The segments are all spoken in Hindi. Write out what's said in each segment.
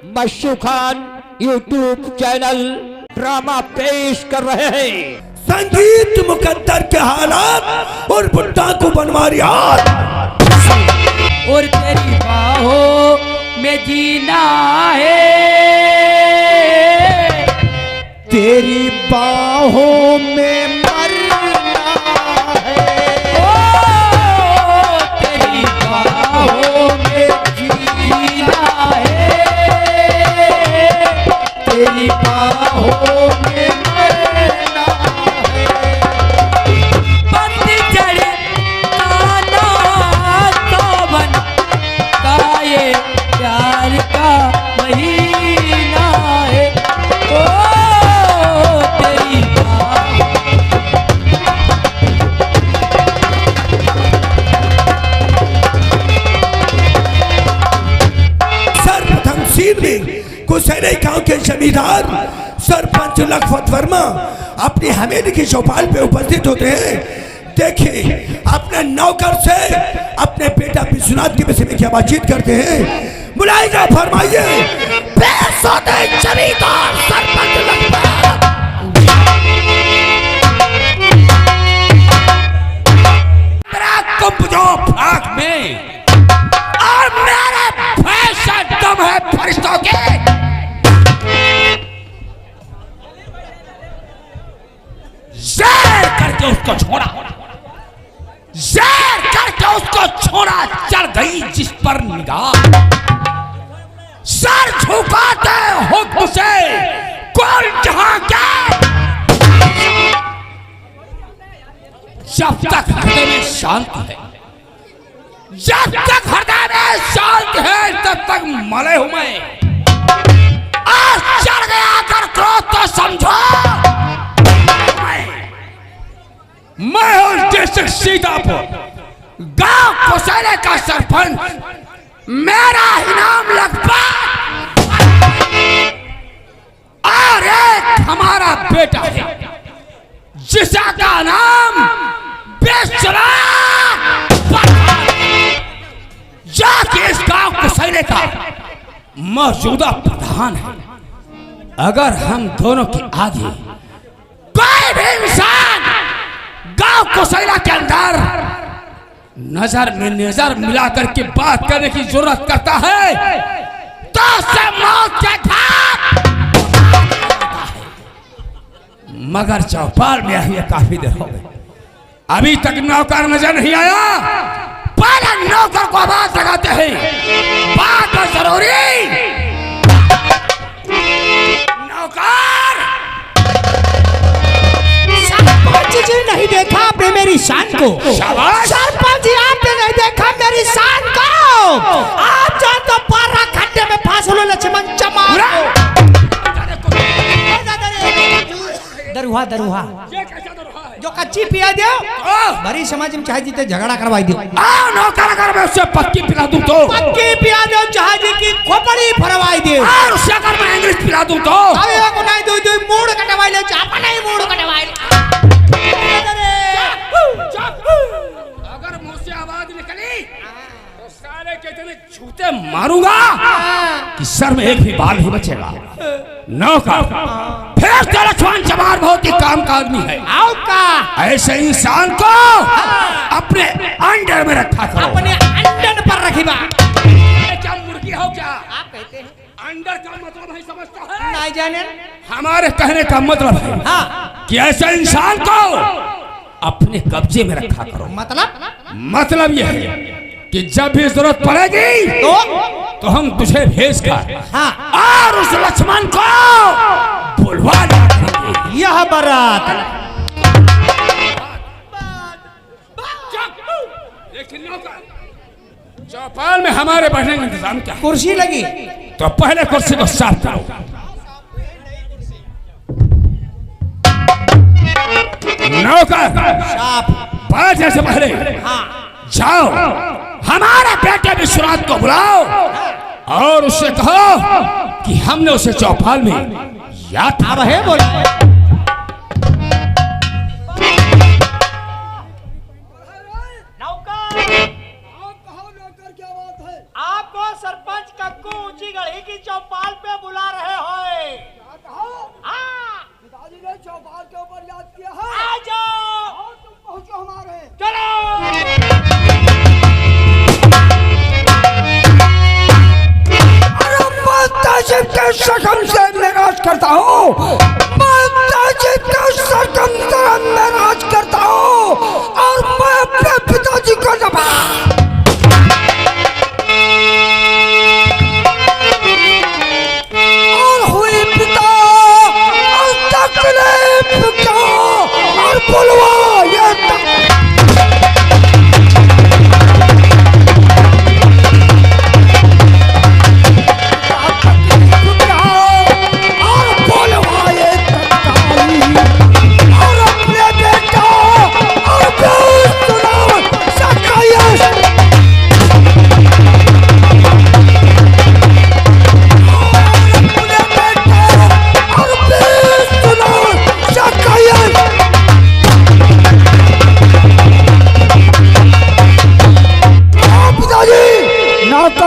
मशहूर खान यूट्यूब चैनल ड्रामा पेश कर रहे हैं। संगीत मुकद्दर के हालात और बुड्ढा को बनवारी हाथ और तेरी बाहों में जीना है, तेरी बाहों में मरना है। ओ तेरी बाहों में जीना है, तेरी बाहों में मरना है। बंदी चढ़े ताना सावन का ये प्यार का महीना है। ओ तेरी बाहों सर्वप्रथम सीन में कुशेरे गांव के जमींदार सरपंच लखपत वर्मा अपनी हवेली की चौपाल पे उपस्थित होते हैं। देखिए अपने नौकर से अपने बेटा विश्वनाथ के विषय में क्या बातचीत करते हैं। बुलाइए, फरमाइए। पेश होते हैं जमींदार सरपंच लखपत। तेरा कुंभजो फाक में और मेरे भैंसा दम है फरिश्तों के। ज़ेर करके उसको छोड़ा, ज़ेर करके उसको छोड़ा। चढ़ गई जिस पर निगाह, सर झुकाते हुक्म से कौन जहां क्या। जब तक हृदय में शांत है, जब तक हृदय में शांत है, तब तक मले हूं मैं। आज चढ़ गया अगर क्रोध तो समझो मैं हूं डिस्ट्रिक्ट सीतापुर गांव कुशेरे का सरपंच। मेरा ही नाम लखपत और एक हमारा बेटा है जिसका नाम विश्वनाथ जो कि इस गांव कुशेरे का मौजूदा प्रधान है। अगर हम दोनों के आगे कोई भी इंसान गांव कुशेरा के अंदर नजर में नजर मिलाकर के बात करने की जरूरत करता है तो उससे मौत के घाट। मगर चौपाल में आइए काफी देर हो गई, अभी तक नौकर नजर नहीं आया। पहले नौकर को आवाज लगाते हैं, बात तो जरूरी। नौकर सरपंच जी नहीं देखा आपने मेरी शान को। शाबाश। सरपंच जी आपने नहीं देखा मेरी शान को। आप जान तो पारा खड्डे में फांस लो लक्ष्मण चमार को। दरुहा दरुहा जो कच्ची पिया दो बड़ी समाज में चाहे जीते झगड़ा करवाई दो। नौकर अगर मैं उससे पक्की पिला दूं तो पक्की पिया दो, चाहे जी की खोपड़ी फरवाई दो। और उससे अगर मैं इंग्लिश पिला दूं तो अबे को नहीं दो दो मूड कटवाई ले, चापा नहीं मूड कटवाई। अगर मुंह से आवाज निकली तो सारे के इतने छूते मारूंगा कि सर में एक भी बाल नहीं बचेगा। नौकर फिर तो लक्ष्मण चमार बहुत ही काम का आदमी है। आओ का ऐसे इंसान को अपने अंडर में रखा करो। अपने अंडन पर रखिबा। क्या मुर्गी हो क्या? आप कहते हैं अंडर का मतलब है, समझता है? नहीं जाने। हमारे कहने का मतलब है हाँ कि ऐसे इंसान को अपने कब्जे में रखा करो। मतलब यह है कि जब भी जरूरत पड़ेगी तो हम तुझे भेज कर हाँ और उस लक्ष्मण को बुलवा देंगे। यह बारात लेकिन नौकर चौपाल में हमारे बैठने का इंतजाम क्या है? कुर्सी लगी। तो पहले कुर्सी को साफ करो। नौकर साफ बैठने से पहले जाओ हमारे बेटे विश्वनाथ को बुलाओ और उससे कहो कि हमने उसे चौपाल में याद अब है बोला। आपको सरपंच कक्कू ऊंची गढ़ी की चौपाल शकम से मेराज करता हूँ, मैं ताजी के शकम से मेराज करता हूँ और मैं अपने पिताजी को दबा और हुई पिता और तकलीफ क्या और बुलवा ये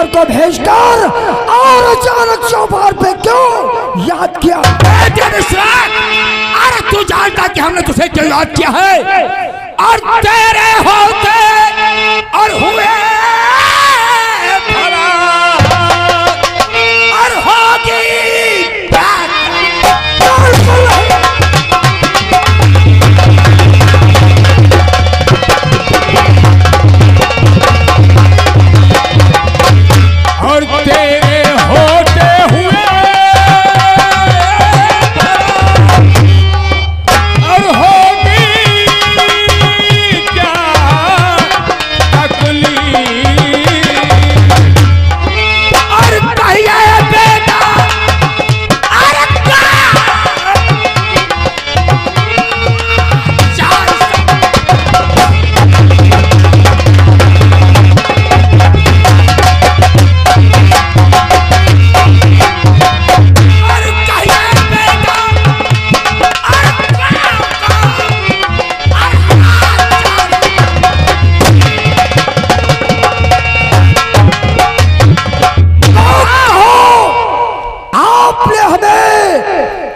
को भेजकर और अचानक चौपार पे क्यों याद किया? अरे तू जानता कि हमने तुझे क्यों याद किया है? और तेरे होते और हुए और होगी और तेरे होते हुए और होगी क्या तकलीफ और कहिए बेटा अरे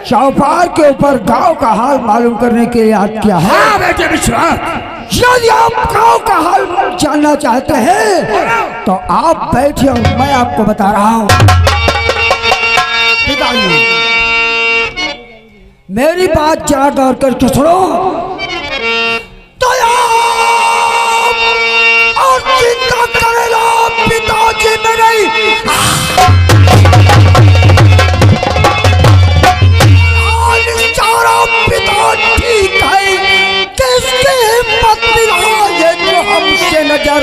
चौपार के ऊपर गांव का हाल मालूम करने के लिए याद किया है। हाँ बेटे विश्वास, यदि आप गांव का हाल जानना चाहते हैं तो आप बैठिए और मैं आपको बता रहा हूँ। पिताजी मेरी बात जरा गौर करके सुनो। और चिंता करेला पिताजी में नहीं, पिता ठीक है, किसकी हिम्मत मिला ये जो हमसे नजर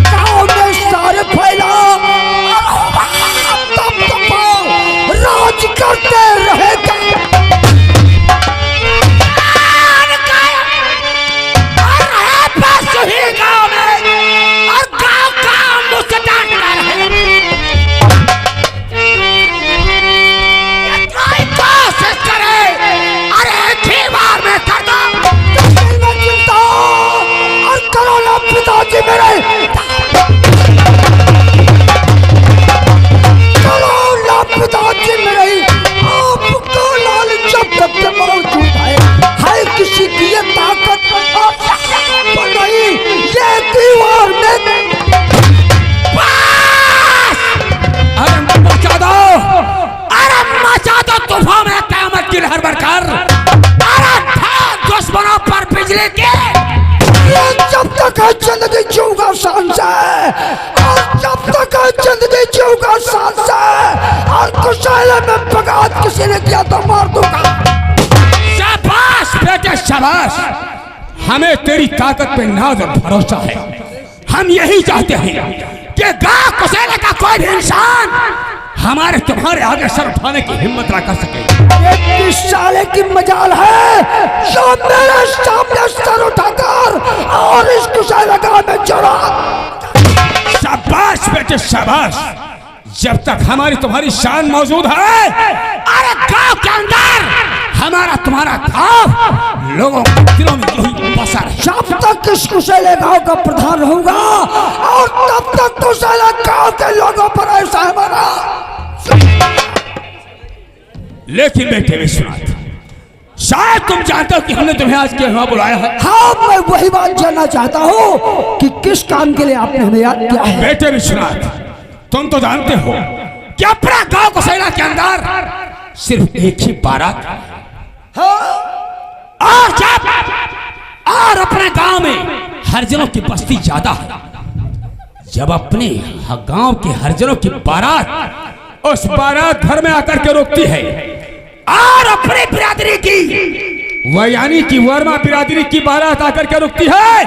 गाँव में सारे फैला राज करते रहेगा। गाँव में और गाँव का मुझसे डांटता रहे। कोशिश करे अरे खीवार में कर दो चिंता और करो ना पिताजी मेरे, करो ना पिताजी मेरे। आपको लाल जब तक मौजूद है किसी की ये ताकत और नहीं ये दीवार में। अरे मचा दो, अरे मचा दो तूफान में क़यामत की लहर बढ़कर। अरे दुश्मनों पर बिजली के जब तक है जिंदगी जीऊंगा शान से, और जब तक है जिंदगी जीऊंगा शान से, और कुशैले में बगावत किसी ने किया तो मार दूंगा। शाबाश बेटे शाबाश, हमें तेरी ताकत पे नाज और भरोसा है। हम यही चाहते हैं कि गांव कुशैले का कोई भी इंसान हमारे तुम्हारे आगे सर उठाने की हिम्मत ना कर सके। इस साले की मजाल है जो मेरे सामने सर उठाकर और इस कुशैले गांव में चढ़ा। शाबाश बेटे शाबाश, जब तक हमारी तुम्हारी शान मौजूद है, अरे गांव के अंदर हमारा तुम्हारा खौफ लोगों के दिलों में यही बसा रहे। जब तक इस कुशैले गांव का प्रधान रहूंगा और तब तक कुशैले गांव के लोगों पर ऐसा है हमारा। लेकिन बेटे विश्वनाथ, शायद तुम जानते हो कि हमने तुम्हें आज के यहाँ बुलाया है। हाँ मैं वही बात जानना चाहता हूँ कि किस काम के लिए आपने हमें याद किया है। बेटे विश्वनाथ, तुम तो जानते हो कि अपना गांव कुशैला के अंदर सिर्फ एक ही बारात और अपने गांव में हरिजनों की बस्ती ज्यादा है। जब अपने गांव के हरिजनों की बारात उस बारात घर में आकर के रोकती है और अपनी बिरादरी की वह यानी कि वर्मा बिरादरी की बारात आकर के रुकती है,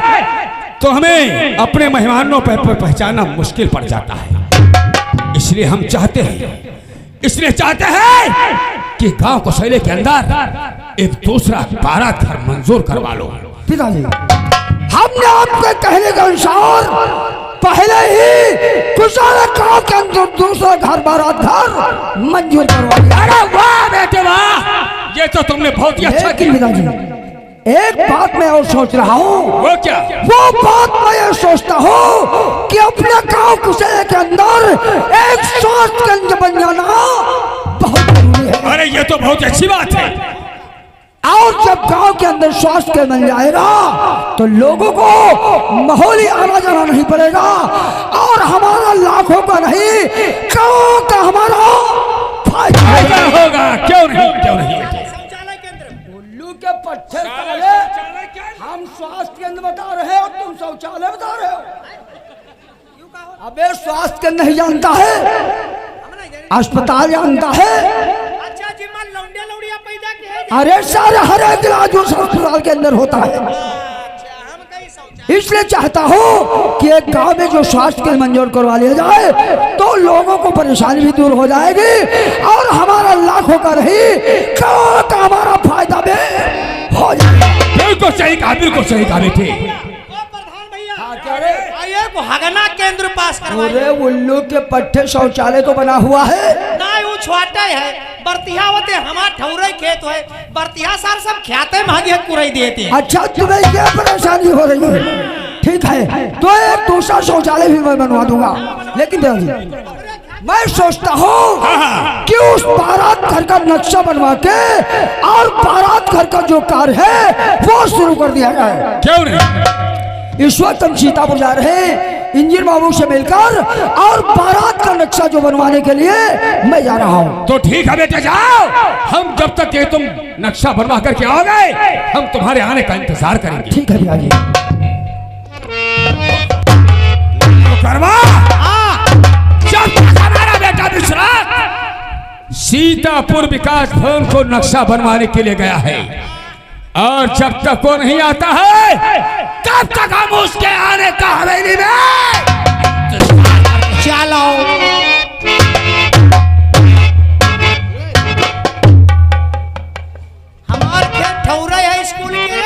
तो हमें अपने मेहमानों पर पहचानना मुश्किल पड़ जाता है। इसलिए हम चाहते हैं कि गांव कोसैले के अंदर एक दूसरा बारात घर मंजूर करवा लो। पिताजी, हमने आपके कहने के अनुसार पहले ही कुशल गांव के अंदर दूसरा घर बारात घर मंजूर करवा दिया। अरे वाह बेटे वाह, ये तो तुमने बहुत ही अच्छा किया। पिताजी, एक बात मैं और सोच रहा हूँ। वो क्या? वो बात मैं ये सोचता हूँ कि अपने गांव कुशल के अंदर एक स्वास्थ्य केंद्र बन जाना बहुत जरूरी है। अरे ये तो बहुत अच्छी बात है। और जब गांव के अंदर स्वास्थ्य केंद्र बन जाएगा तो लोगों को माहौली आना जाना नहीं पड़ेगा और हमारा लाखों का नहीं गांव का हमारा फायदा होगा। क्यों नहीं शौचालय केंद्र उल्लू के पट्टे साले, हम स्वास्थ्य केंद्र बता रहे हो, तुम शौचालय बता रहे हो। अबे स्वास्थ्य केंद्र नहीं जानता है, अस्पताल जानता है। अच्छा जी, मां लौंडिया लौड़िया पैदा के है। अरे सारे हर एक इलाज उस अस्पताल के अंदर होता है। अच्छा, हम कहीं शौचालय इसलिए चाहता हूँ कि एक गांव में जो स्वास्थ्य केंद्र मंजूर करवा लिया जाए तो लोगों को परेशानी भी दूर हो जाएगी और हमारा लाखों का नहीं गांव का हमारा फायदा भी हो जाएगा। बिल्कुल सही कहा बेटे। प्रधान भैया, आइए को हगना केंद्र पास करवाइए। अरे उल्लू के पट्टे शौचालय तो बना हुआ है ना, वो छोटा है। बर्तिया होते हमारा ठौरे खेत है, बर्तिया सार सब ख्याते भागे कुरई देते हैं। अच्छा, तुम्हें क्या परेशानी हो रही है? ठीक है, तो एक दूसरा शौचालय भी मैं बनवा दूंगा। लेकिन मैं सोचता हूँ कि उस बारात घर का नक्शा बनवा के और बारात घर का जो कार्य है वो शुरू कर दिया जाए। क्यों नहीं? इस वक्त हम सीतापुर जा रहे हैं इंजीनियर बाबू से मिलकर और बारात का नक्शा जो बनवाने के लिए मैं जा रहा हूँ। तो ठीक है बेटे, जाओ। हम जब तक ये तुम नक्शा बनवा करके आओगे हम तुम्हारे आने का इंतजार करेंगे। ठीक है भैया जी। करवा जब तक हमारा बेटा विश्राम सीतापुर विकास भवन को नक्शा बनवाने के लिए गया है और जब तक वो नहीं आता है तब तक हम उसके आने का हवेली में चलो हमार खेत ठौरा है स्कूल के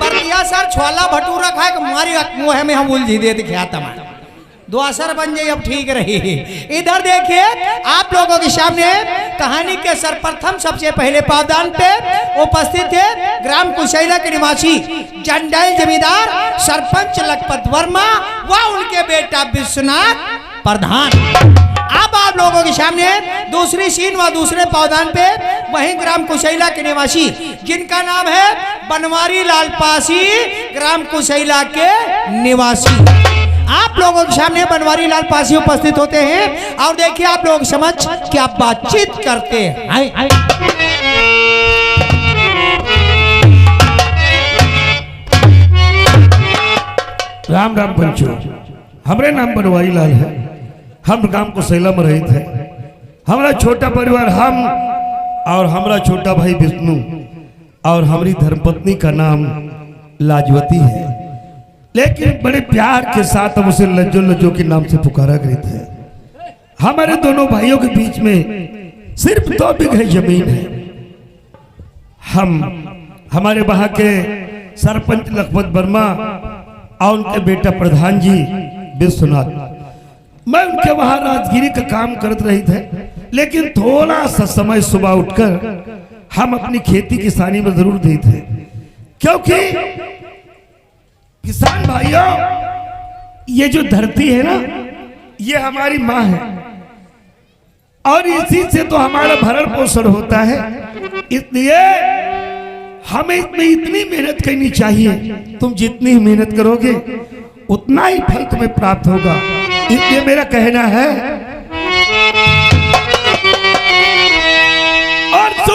बर्तिया सर छोला भटूरा खाए के मारी मुँह में हम उलझी दे दिखा तमाम दुआसर बन जाए। अब ठीक रही। इधर देखिए, आप लोगों के सामने कहानी के सर्वप्रथम सबसे पहले पावदान पे उपस्थित थे ग्राम कुशैला के निवासी जंडाइल जमींदार सरपंच लखपत वर्मा व उनके बेटा विश्वनाथ प्रधान। अब आप लोगों के सामने दूसरी सीन व दूसरे पावदान पे वही ग्राम कुशैला के निवासी जिनका नाम है बनवारी लाल पासी, ग्राम कुशैला के निवासी। आप लोगों के सामने बनवारी लाल पासी उपस्थित होते हैं और देखिए आप लोग समझ क्या बातचीत करते हैं। राम राम पंचो, हमारे नाम बनवारी लाल है। हम गांव कोसैला में रहे थे। हमारा छोटा परिवार, हम और हमारा छोटा भाई विष्णु और हमारी धर्मपत्नी का नाम लाजवती है, लेकिन बड़े प्यार के साथ हम उसे लज्जो लज्जो के नाम से पुकारा करते हैं। हमारे दोनों भाइयों के बीच में सिर्फ 2 बीघे जमीन है। हमारे वहां के सरपंच लखपत वर्मा और उनके बेटा प्रधान जी विश्वनाथ, मैं उनके वहां राजगिरी का काम करते रही थे, लेकिन थोड़ा सा समय सुबह उठकर हम अपनी खेती किसानी में जरूर दी थे, क्योंकि किसान भाइयों ये जो धरती है ना ये हमारी माँ है और इसी से तो हमारा भरण पोषण होता है। इसलिए हमें इतनी मेहनत करनी चाहिए। तुम जितनी मेहनत करोगे उतना ही फल तुम्हें प्राप्त होगा। इसलिए मेरा कहना है और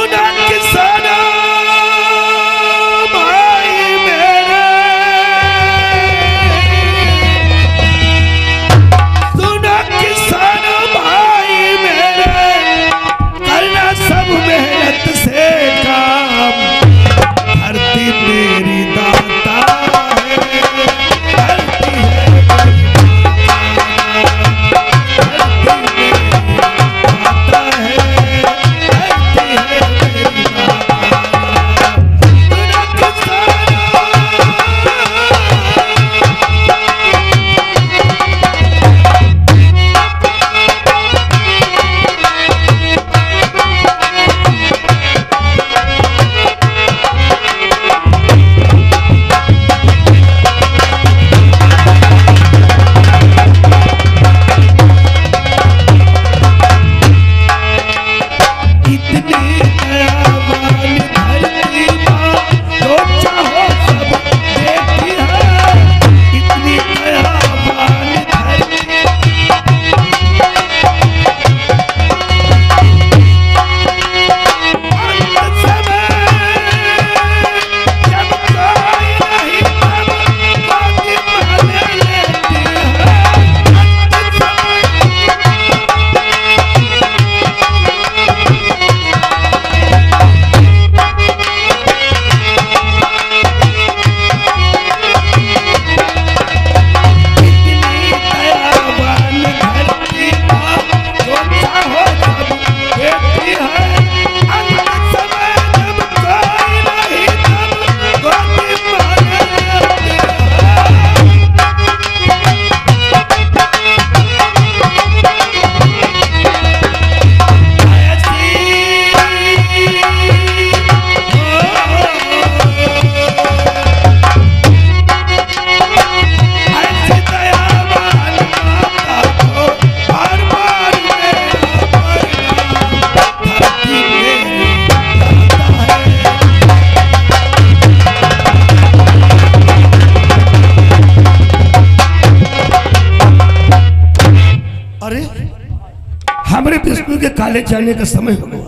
कॉलेज जाने का समय हो गया।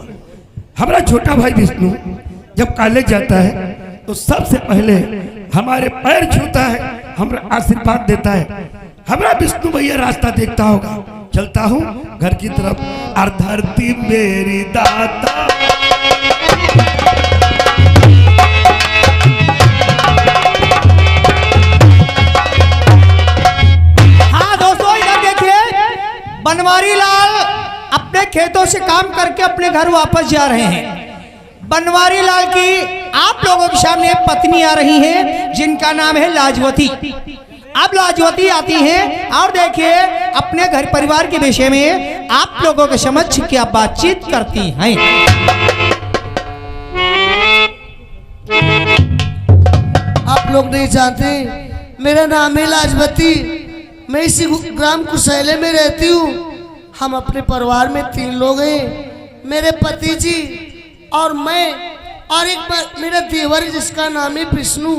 हमारा छोटा भाई विष्णु जब कॉलेज जाता है तो सबसे पहले हमारे पैर छूता है, हमारा आशीर्वाद देता है। हमारा विष्णु भैया रास्ता देखता होगा, चलता हूँ घर की तरफ। और धरती मेरी दाता, हाँ दोस्तों, इधर देखिए, बनवारी लाल अपने खेतों से काम करके अपने घर वापस जा रहे हैं। बनवारी लाल की आप लोगों के सामने एक पत्नी आ रही है जिनका नाम है लाजवती। अब लाजवती आती हैं और देखिए अपने घर परिवार के विषय में आप लोगों के समक्ष क्या बातचीत करती हैं। आप लोग नहीं जानते, मेरा नाम है लाजवती। मैं इसी ग्राम कुशैले में रहती हूँ। हम अपने परिवार में 3 लोग हैं, मेरे पति जी और मैं, और एक मेरा देवर जिसका नाम है विष्णु।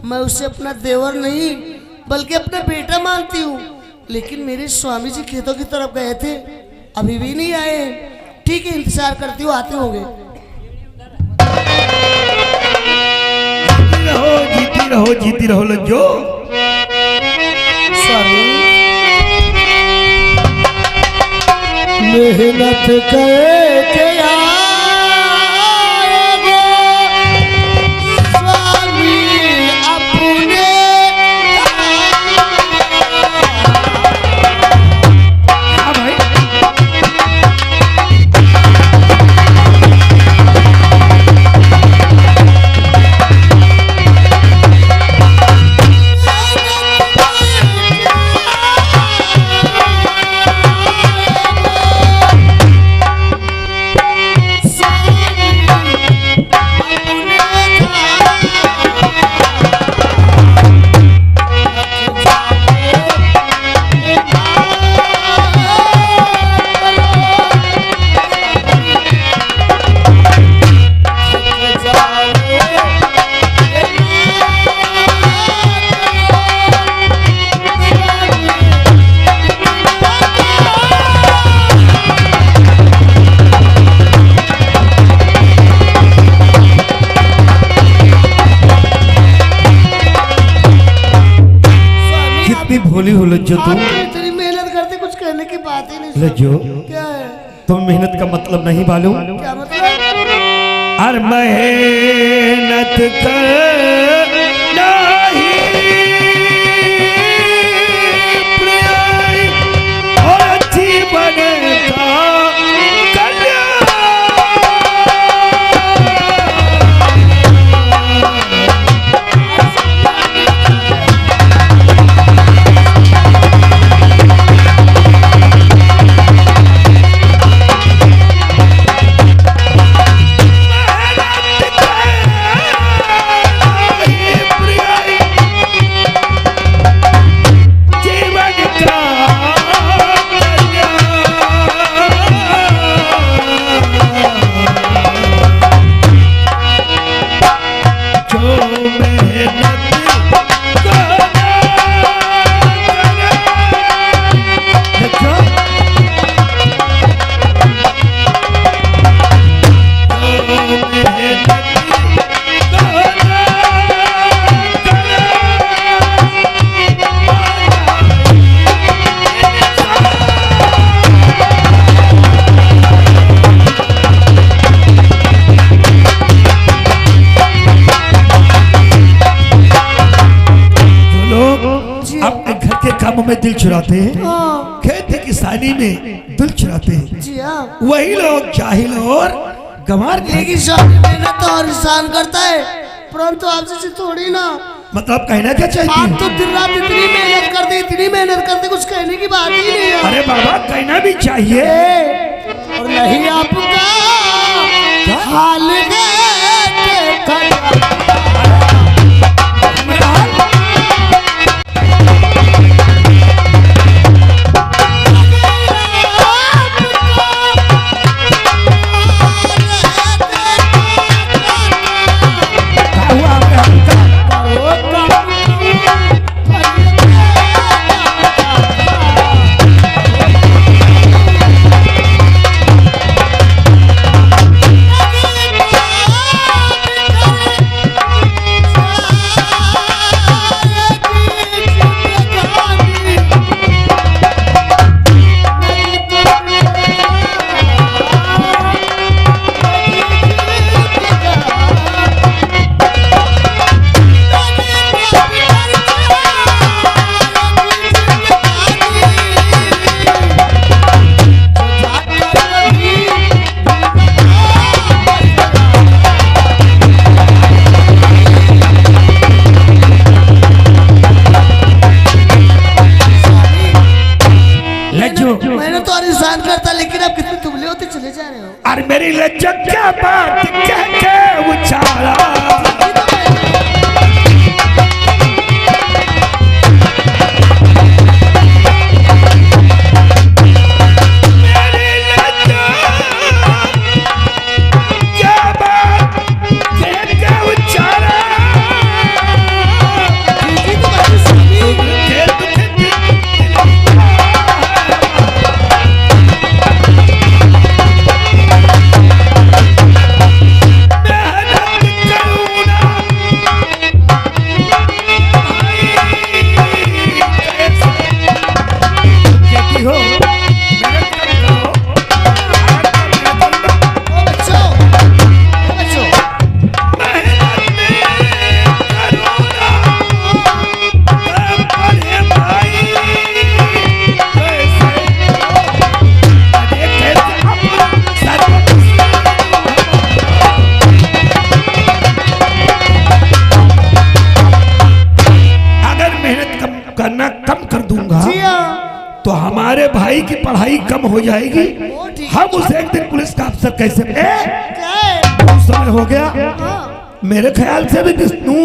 मैं उसे अपना देवर नहीं बल्कि अपना बेटा मानती हूँ। लेकिन मेरे स्वामी जी खेतों की तरफ गए थे, अभी भी नहीं आए। ठीक है, इंतजार करती हूँ, आते होंगे। जीती रहो जीती रहो लज्जो। मेहनत करके आएंगे स्वामी अपने। हाँ भाई, भोली हो लज्जो तू। आप तो इतनी मेहनत करते, कुछ कहने की बात ही नहीं। लज्जो, क्या है? तुम मेहनत का मतलब नहीं मालूम? क्या मतलब? और मेहनत कर और अच्छी बनेगा में दिल चुराते हैं, खेती किसानी में दिल चुराते हैं। जी हाँ, वही लोग जाहिल और गंवार लेकिन स्वामी मेहनत तो हर इंसान करता है, परंतु आप जैसे थोड़ी ना। मतलब कहना क्या चाहिए? आप तो दिन रात इतनी मेहनत करते, इतनी मेहनत करते, कुछ कहने की बात ही नहीं है। अरे बाबा, कहना भी चाहिए। और नहीं आपका हाल क्या बात कह के उछाला। करना कम कर दूंगा तो हमारे भाई की पढ़ाई कम हो जाएगी। हम उसे एक दिन पुलिस का अफसर कैसे समय हो गया। मेरे ख्याल से भी विष्णु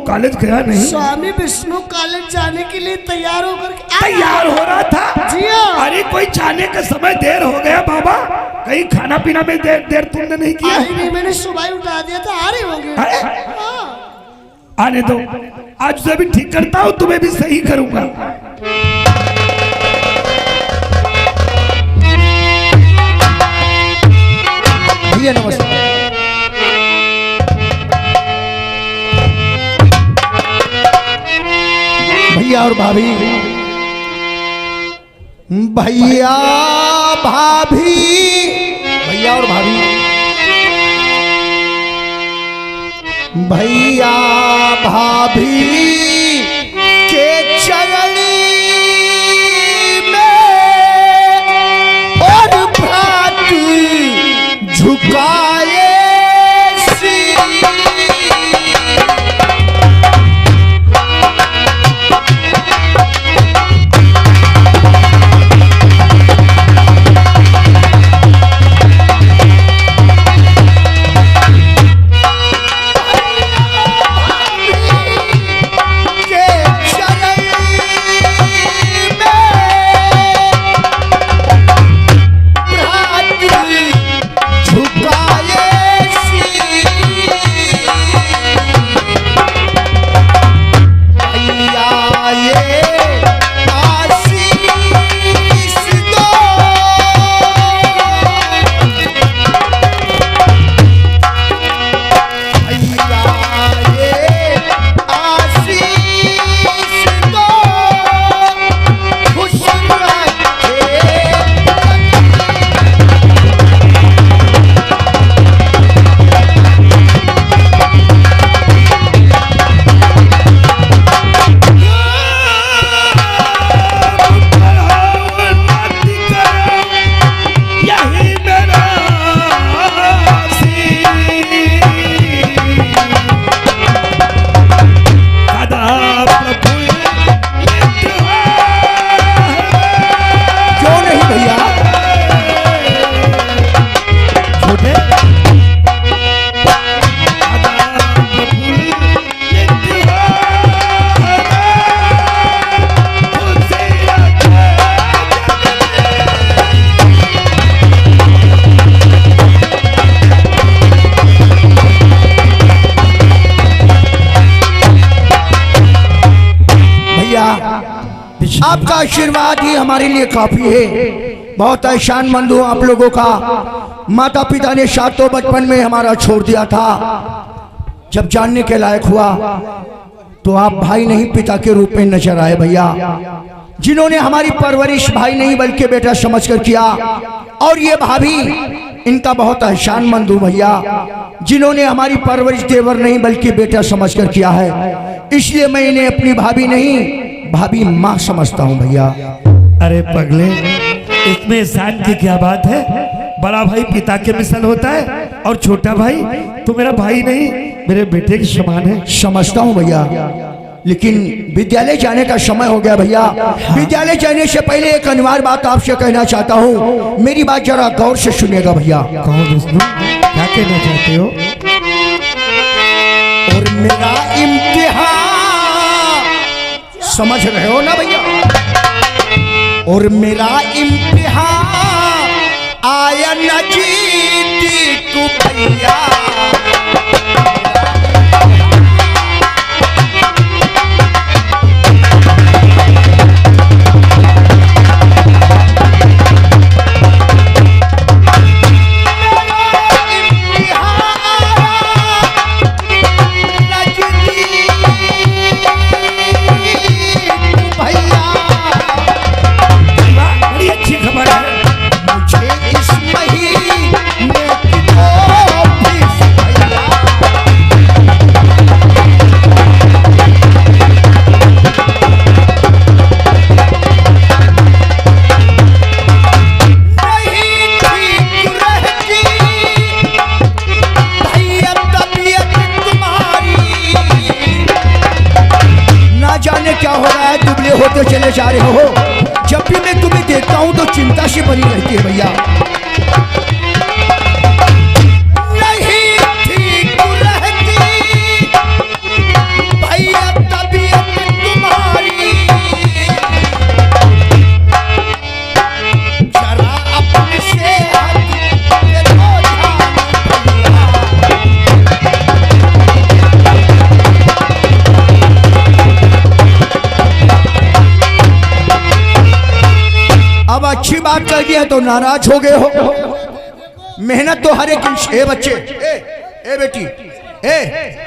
कॉलेज गया नहीं। स्वामी विष्णु कॉलेज जाने के लिए तैयार होकर तैयार हो रहा था। जी हाँ। अरे कोई जाने का समय देर हो गया बाबा, कहीं खाना पीना में देर तुमने नहीं किया? नहीं, मैंने सुबह उठा दिया था, आ रहे होंगे। आने दो, आज से भी ठीक करता हूँ, तुम्हें भी सही करूंगा। भैया नमस्ते। भैया और भाभी, भैया भाभी, भैया और भाभी, भैया भाभी के चरण में और भात झुकाए आपका आशीर्वाद ही हमारे लिए काफी है। बहुत एहसानमंद हूँ आप लोगों का। माता पिता ने सातों बचपन में हमारा छोड़ दिया था। जब जानने के लायक हुआ तो आप भाई नहीं पिता के रूप में नजर आए भैया, जिन्होंने हमारी परवरिश भाई नहीं बल्कि बेटा समझकर किया। और ये भाभी, इनका बहुत एहसानमंद हूँ भैया, जिन्होंने हमारी परवरिश देवर नहीं बल्कि बेटा समझकर किया है। इसलिए मैं इन्हें अपनी भाभी नहीं भाभी माँ समझता हूँ भैया। अरे पगले, इसमें एहसान की क्या बात है? बड़ा भाई पिता के मिसल होता है और छोटा भाई तो मेरा भाई नहीं मेरे बेटे के समान है। समझता हूँ भैया, लेकिन विद्यालय जाने का समय हो गया भैया। विद्यालय जाने से पहले एक अनिवार्य बात आपसे कहना चाहता हूँ, मेरी बात जरा गौर से सुनिएगा भैया। कहो विष्णु, क्या कहना चाहते हो? और मेरा इम्तिहान समझ रहे हो ना भैया? और मेरा इम्तिहान आया न जीती तू भैया। होते चले जा रहे हो। जब भी मैं तुम्हें देखता हूं तो चिंता से बनी रहती है भैया। नहीं ठीक रहती भैया तबीयत तुम्हारी, जरा अपने से अब अच्छी बात कर दिया तो नाराज हो गए हो। मेहनत तो हर एक ए बच्चे ए बेटी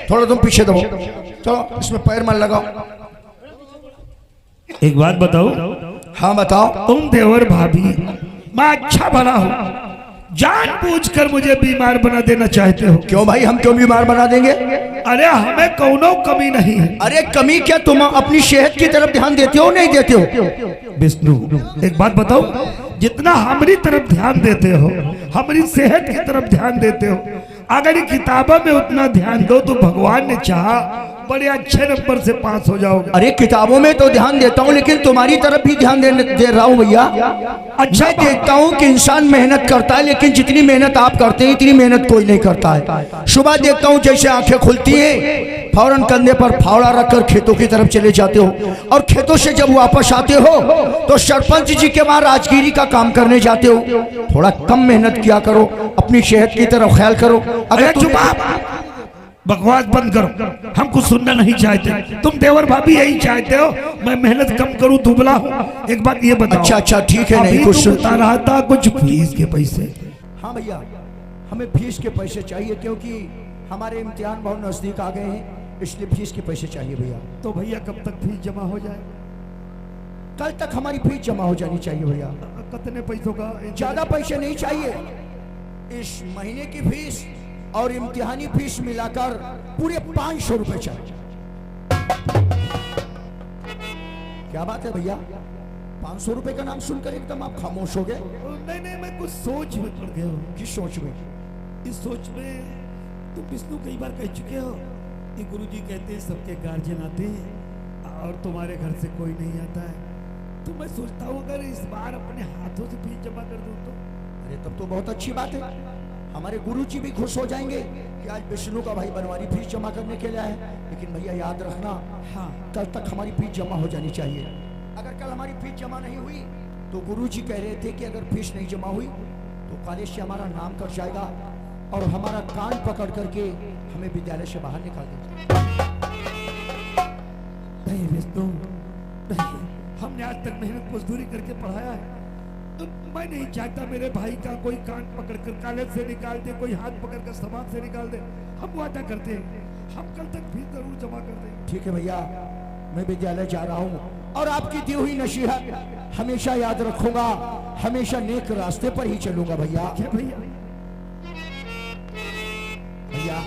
थोड़ा तुम पीछे दो, चलो इसमें पैर मत लगाओ। एक बात बताओ। हाँ बताओ। तुम देवर भाभी मैं अच्छा भला हूँ, जानबूझकर मुझे बीमार बना देना चाहते हो। क्यों भाई, हम क्यों बीमार बना देंगे? अरे हमें कौनो कमी नहीं है। अरे कमी क्या, तुम अपनी सेहत की तरफ ध्यान देते हो नहीं देते हो? विष्णु एक बात बताओ, जितना हमारी तरफ ध्यान देते हो, हमारी सेहत की तरफ ध्यान देते हो, अगर किताबों में उतना ध्यान दो तो भगवान ने चाहा बड़े अच्छे नंबर से पास हो जाओगे। अरे किताबों में तो ध्यान देता हूँ, लेकिन तुम्हारी तरफ भी ध्यान दे रहा हूँ भैया। अच्छा देखता हूँ कि इंसान मेहनत करता है, लेकिन जितनी मेहनत आप करते हैं इतनी मेहनत कोई नहीं करता है। सुबह देखता हूँ जैसे आंखें खुलती हैं, फौरन कंधे पर फावड़ा रखकर खेतों की तरफ चले जाते हो, और खेतों से जब वापस आते हो तो सरपंच जी के वहां राजगिरी का काम करने जाते हो। थोड़ा कम मेहनत किया करो, अपनी सेहत की तरफ ख्याल करो। अगर बकवास बंद करो, हम कुछ सुनना नहीं चाहते। तुम देवर भाभी यही चाहते हो मैं मेहनत कम करूं, दुबला हूं। एक बात ये बताओ। अच्छा ठीक है, नहीं कुछ बता रहा था कुछ फीस के पैसे। हाँ भैया, हमें फीस के पैसे चाहिए क्योंकि हमारे इम्तिहान बहुत नजदीक आ गए हैं, इसलिए फीस के पैसे चाहिए भैया। तो भैया कब तक फीस जमा हो जाए? कल तक हमारी फीस जमा हो जानी चाहिए भैया। कितने पैसों का? ज्यादा पैसे नहीं चाहिए, इस महीने की फीस और इम्तिहानी फीस मिलाकर पूरे 500 रुपए चाहिए। क्या बात है भैया, 500 रुपए का नाम सुनकर एकदम आप खामोश हो गए? नहीं, मैं कुछ सोच में पड़ गया हूँ। किस सोच में? इस सोच में तुम विष्णु कई बार कह चुके हो कि गुरुजी कहते हैं सबके गार्जियन आते हैं और तुम्हारे घर से कोई नहीं आता है। तो मैं सोचता हूँ अगर इस बार अपने हाथों से फीस जमा कर दूँ तो। अरे तब तो बहुत अच्छी बात है, हमारे गुरुजी भी खुश हो जाएंगे कि आज विष्णु का भाई बनवारी फीस जमा करने के लिए आए। लेकिन भैया याद रखना, हाँ कल तक हमारी फीस जमा हो जानी चाहिए। अगर कल हमारी फीस जमा नहीं हुई तो गुरुजी कह रहे थे कि अगर फीस नहीं जमा हुई तो कॉलेज से हमारा नाम कट जाएगा और हमारा कान पकड़ करके हमें विद्यालय से बाहर निकाल देगा। नहीं विष्णु नहीं, हमने आज तक मेहनत मजदूरी करके पढ़ाया है, तो मैं नहीं चाहता मेरे भाई का कोई कान पकड़कर कॉलेज से निकाल दे, कोई हाथ पकड़कर समाज से निकाल दे। हम वादा करते हैं हम कल तक फीस जरूर जमा कर देंगे। ठीक है भैया, मैं विद्यालय जा रहा हूँ और आपकी दी हुई नसीहत हमेशा याद रखूंगा, हमेशा नेक रास्ते पर ही चलूंगा भैया। भैया भैया